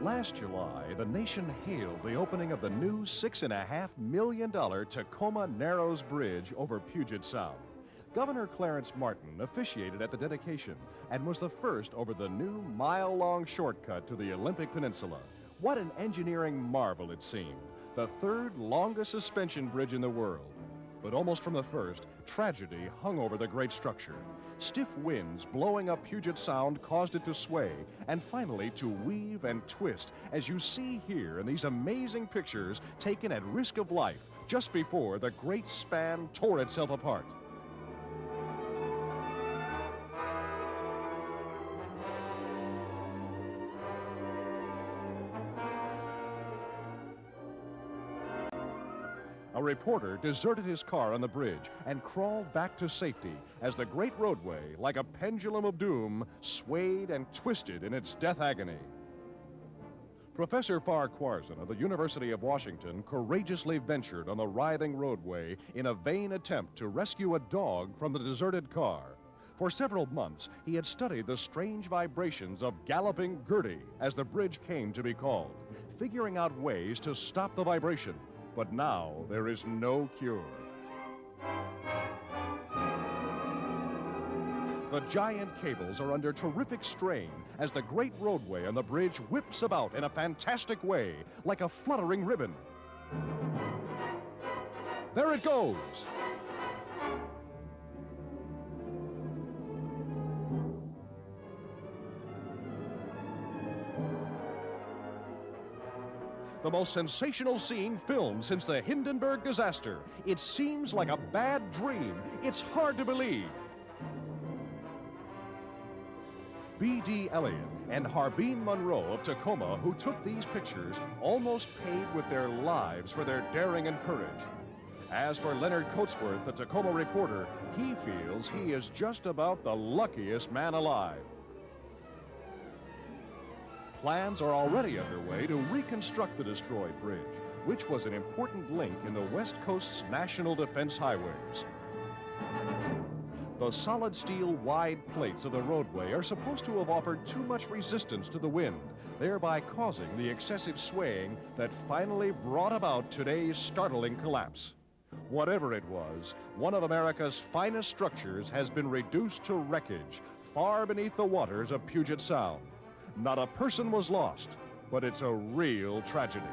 Last July, the nation hailed the opening of the new $6.5 million Tacoma Narrows Bridge over Puget Sound. Governor Clarence Martin officiated at the dedication and was the first over the new mile-long shortcut to the Olympic Peninsula. What an engineering marvel it seemed, the third longest suspension bridge in the world. But almost from the first, tragedy hung over the great structure. Stiff winds blowing up Puget Sound caused it to sway and finally to weave and twist, as you see here in these amazing pictures taken at risk of life just before the great span tore itself apart. A reporter deserted his car on the bridge and crawled back to safety as the great roadway, like a pendulum of doom, swayed and twisted in its death agony. Professor Farquharson of the University of Washington courageously ventured on the writhing roadway in a vain attempt to rescue a dog from the deserted car. For several months, he had studied the strange vibrations of galloping Gertie, as the bridge came to be called, figuring out ways to stop the vibration. But now there is no cure. The giant cables are under terrific strain as the great roadway on the bridge whips about in a fantastic way, like a fluttering ribbon. There it goes! The most sensational scene filmed since the Hindenburg disaster. It seems like a bad dream. It's hard to believe. B.D. Elliott and Harbeen Monroe of Tacoma, who took these pictures, almost paid with their lives for their daring and courage. As for Leonard Coatsworth, the Tacoma reporter, he feels he is just about the luckiest man alive. Plans are already underway to reconstruct the destroyed bridge, which was an important link in the West Coast's national defense highways. The solid steel wide plates of the roadway are supposed to have offered too much resistance to the wind, thereby causing the excessive swaying that finally brought about today's startling collapse. Whatever it was, one of America's finest structures has been reduced to wreckage far beneath the waters of Puget Sound. Not a person was lost, but it's a real tragedy.